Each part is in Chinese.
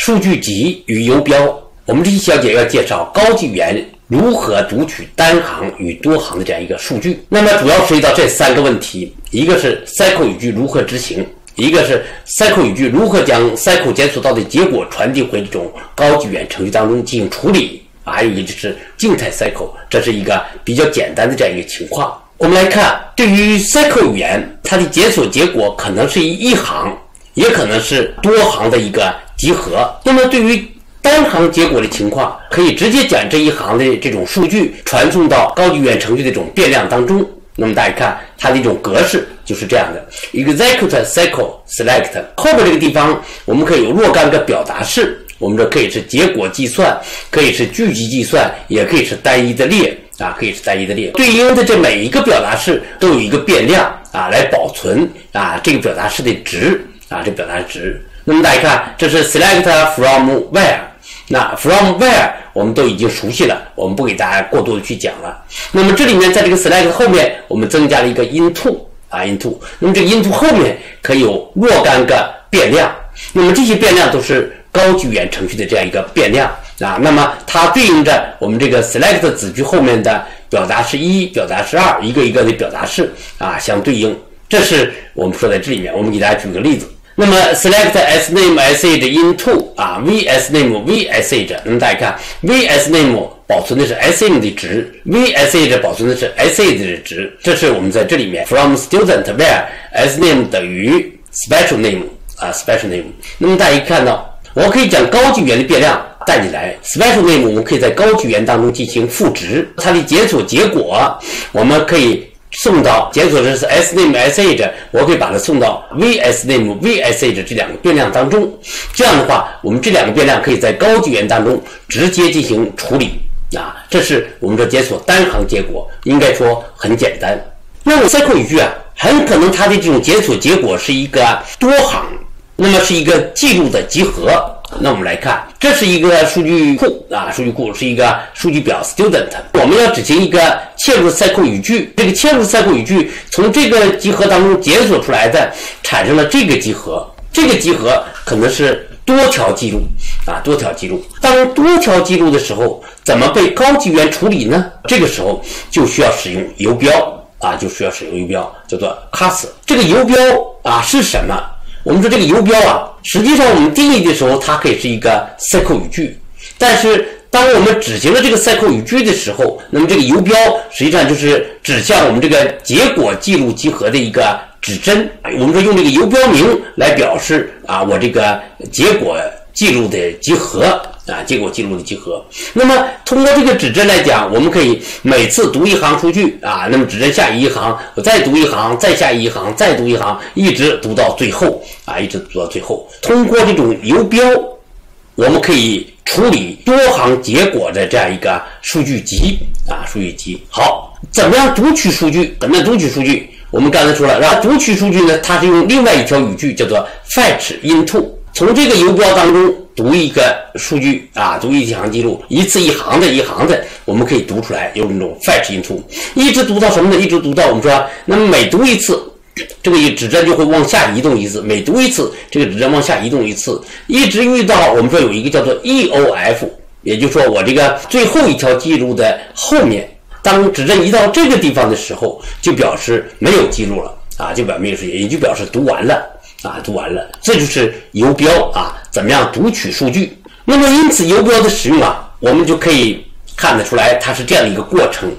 数据集与游标。我们这期小节要介绍高级语言如何读取单行与多行的这样一个数据。那么主要涉及到这3个问题，一个是 cycle 语句如何执行，一个是 cycle 语句如何将 cycle 检索到的结果传递回这种高级语言程序当中进行处理，还有一个就是静态 cycle， 这是一个比较简单的这样一个情况。我们来看，对于 cycle 语言，它的检索结果可能是一行，也可能是多行的一个集合。那么对于单行结果的情况，可以直接将这一行的这种数据传送到高级语言程序的这种变量当中。那么大家看它的一种格式就是这样的 execute cycle select， 后边这个地方我们可以有若干个表达式，我们这可以是结果计算，可以是聚集计算，也可以是单一的列可以是单一的列。对应的这每一个表达式都有一个变量来保存这个表达式的值这表达值。那么大家看，这是 select from where， 那 from where 我们都已经熟悉了，我们不给大家过多的去讲了。那么这里面在这个 select 后面我们增加了一个 into into， 那么这个 into 后面可以有若干个变量，那么这些变量都是高级语言程序的这样一个变量那么它对应着我们这个 select 子句后面的表达式1、表达式2，一个一个的表达式相对应。这是我们说在这里面，我们给大家举个例子。那么 select sname sh into vsname vsh， 那么大家看 vsname 保存的是 sname 的值， vsh 保存的是 sh 的值，这是我们在这里面 from student where sname 等于 special name special name。 那么大家看到，我可以将高级语言的变量带进来， special name 我们可以在高级语言当中进行赋值，它的检索结果我们可以送到检索的是 sname sh， 我可以把它送到 vsname vsh 这两个变量当中。这样的话，我们这两个变量可以在高级语言当中直接进行处理这是我们的检索单行结果，应该说很简单。那么 cycle 语句很可能它的这种检索结果是一个多行，那么是一个记录的集合。那我们来看，这是一个数据库数据库是一个数据表 student， 我们要执行一个切入 cycle 语句，这个切入 cycle 语句从这个集合当中检索出来的产生了这个集合，这个集合可能是多条记录多条记录。当多条记录的时候，怎么被高级语言处理呢？这个时候就需要使用游标就需要使用游标，叫做 class。 这个游标是什么？我们说这个游标实际上我们定义的时候它可以是一个 cycle 语句，但是当我们执行了这个 cycle 语句的时候，那么这个游标实际上就是指向我们这个结果记录集合的一个指针。我们说用这个游标名来表示我这个结果记录的集合结果记录的集合。那么通过这个指针来讲，我们可以每次读一行数据那么指针下一行，我再读一行，再下一行，再读一行，一直读到最后一直读到最后。通过这种游标，我们可以处理多行结果的这样一个数据集数据集。好，怎么样读取数据？怎么样读取数据？我们刚才说了，让读取数据呢，它是用另外一条语句叫做 fetch into， 从这个游标当中读一个数据读一行记录，一次一行的我们可以读出来，用这种 fetch into， 一直读到什么呢？一直读到我们说，那么每读一次，这个指针就会往下移动一次，每读一次，这个指针往下移动一次，一直遇到我们说有一个叫做 EOF， 也就是说我这个最后一条记录的后面，当指针移到这个地方的时候，就表示没有记录了就表示没有时间，也就表示读完了读完了。这就是游标怎么样读取数据。那么因此游标的使用我们就可以看得出来它是这样的一个过程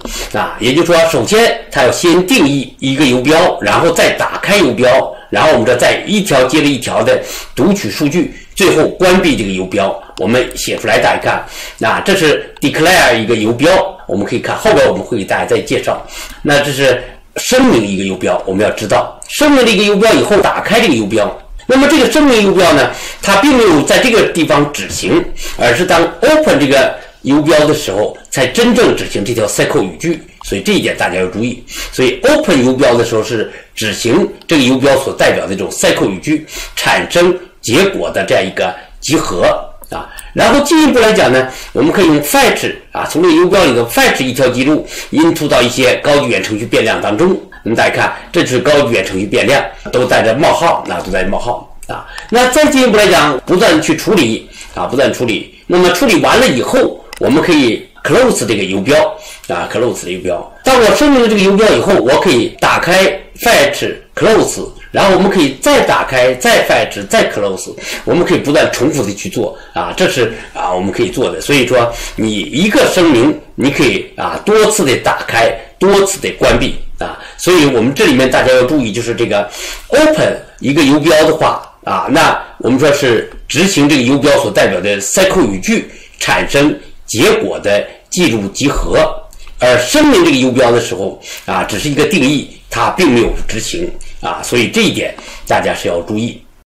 也就是说，首先它要先定义一个游标，然后再打开游标，然后我们这再一条接着一条的读取数据，最后关闭这个游标。我们写出来大家看这是 declare 一个游标，我们可以看后边我们会给大家再介绍。那这是声明一个游标，我们要知道声明了一个游标以后打开这个游标，那么这个声明游标呢，它并没有在这个地方执行，而是当 open 这个游标的时候才真正执行这条 cycle 语句，所以这一点大家要注意。所以 open 游标的时候是执行这个游标所代表的这种 cycle 语句产生结果的这样一个集合然后进一步来讲呢，我们可以用 fetch 从这个游标里头 fetch 一条记录 into 到一些高级语言程序变量当中。那么大家看，这是高级语言程序变量，都带着冒号都带着冒号那再进一步来讲，不断去处理不断处理。那么处理完了以后，我们可以 close 这个游标close 的游标。当我声明了这个游标以后，我可以打开 fetch close， 然后我们可以再打开再 fetch 再 close， 我们可以不断重复的去做这是我们可以做的。所以说你一个声明你可以多次的打开，多次的关闭所以我们这里面大家要注意，就是这个 open 一个游标的话那我们说是执行这个游标所代表的 SQL 语句产生结果的记录集合，而声明这个游标的时候只是一个定义，它并没有执行所以这一点大家是要注意。